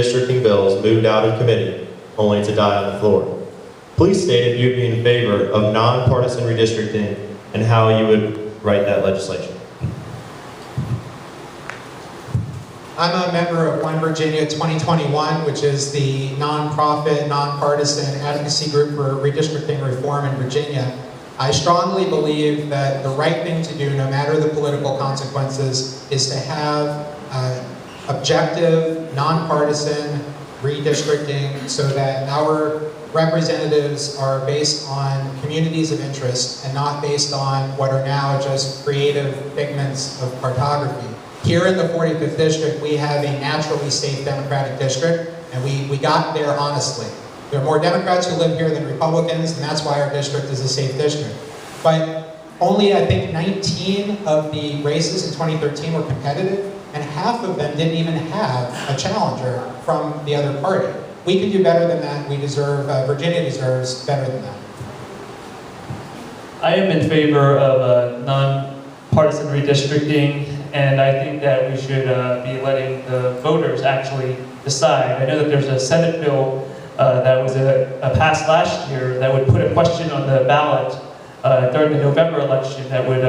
redistricting bills moved out of committee, only to die on the floor. Please state if you'd be in favor of nonpartisan redistricting and how you would write that legislation. I'm a member of One Virginia 2021, which is the nonprofit, nonpartisan advocacy group for redistricting reform in Virginia. I strongly believe that the right thing to do, no matter the political consequences, is to have objective, nonpartisan redistricting so that our representatives are based on communities of interest and not based on what are now just creative figments of cartography. Here in the 45th District, we have a naturally safe Democratic district, and we got there honestly. There are more Democrats who live here than Republicans, and that's why our district is a safe district. But only, I think, 19 of the races in 2013 were competitive, and half of them didn't even have a challenger from the other party. We can do better than that. We deserve, Virginia deserves better than that. I am in favor of nonpartisan redistricting, and I think that we should be letting the voters actually decide. I know that there's a Senate bill that was passed last year that would put a question on the ballot during the November election that would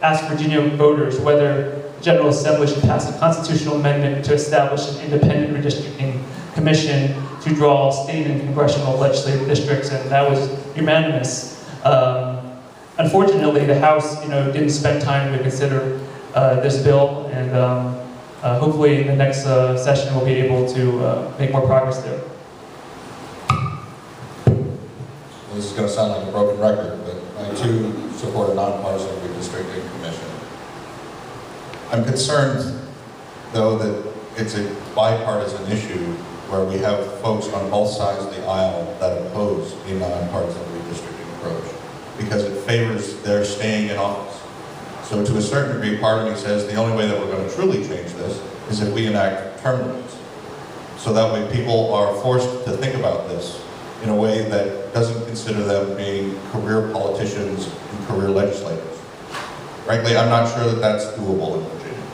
ask Virginia voters whether the General Assembly should pass a constitutional amendment to establish an independent redistricting commission to draw state and congressional legislative districts, and that was unanimous. Unfortunately, the House, didn't spend time to consider this bill, and hopefully in the next session we'll be able to make more progress there. This is going to sound like a broken record, but I too support a nonpartisan redistricting commission. I'm concerned, though, that it's a bipartisan issue where we have folks on both sides of the aisle that oppose a nonpartisan redistricting approach because it favors their staying in office. So to a certain degree, part of me says the only way that we're going to truly change this is if we enact term limits. So that way people are forced to think about this in a way that doesn't consider them being career politicians and career legislators. Frankly, I'm not sure that that's doable in Virginia.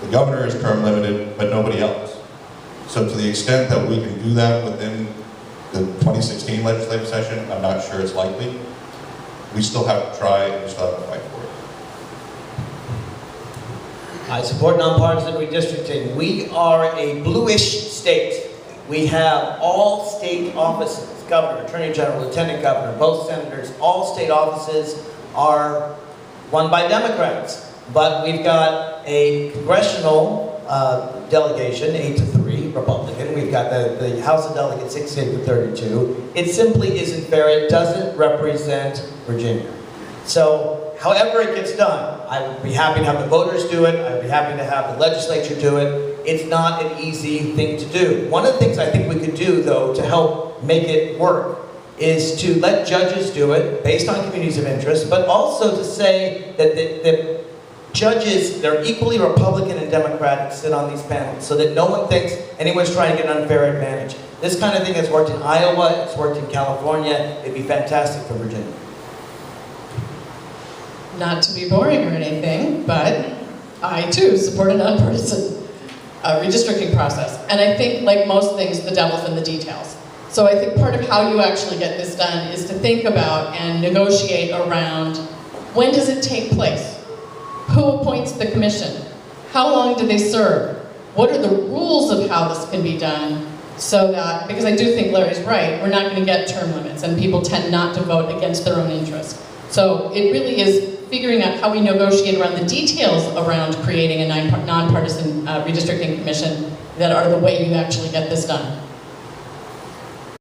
The governor is term limited, but nobody else. So to the extent that we can do that within the 2016 legislative session, I'm not sure it's likely. We still have to try and we still have to fight for it. I support nonpartisan redistricting. We are a bluish state. We have all state offices, governor, attorney general, lieutenant governor, both senators, all state offices are run by Democrats. But we've got a congressional delegation, 8-3, Republican. We've got the House of Delegates, 68-32. It simply isn't fair. It doesn't represent Virginia. So, however it gets done, I would be happy to have the voters do it. I'd be happy to have the legislature do it. It's not an easy thing to do. One of the things I think we could do, though, to help make it work is to let judges do it based on communities of interest, but also to say that the judges, they're equally Republican and Democratic, sit on these panels so that no one thinks anyone's trying to get an unfair advantage. This kind of thing has worked in Iowa, it's worked in California. It'd be fantastic for Virginia. Not to be boring or anything, but I too support a nonpartisan redistricting process. And I think, like most things, the devil's in the details. So I think part of how you actually get this done is to think about and negotiate around when does it take place? Who appoints the commission? How long do they serve? What are the rules of how this can be done? So that, because I do think Larry's right, we're not going to get term limits and people tend not to vote against their own interest. So it really is figuring out how we negotiate around the details around creating a nonpartisan redistricting commission that are the way you actually get this done.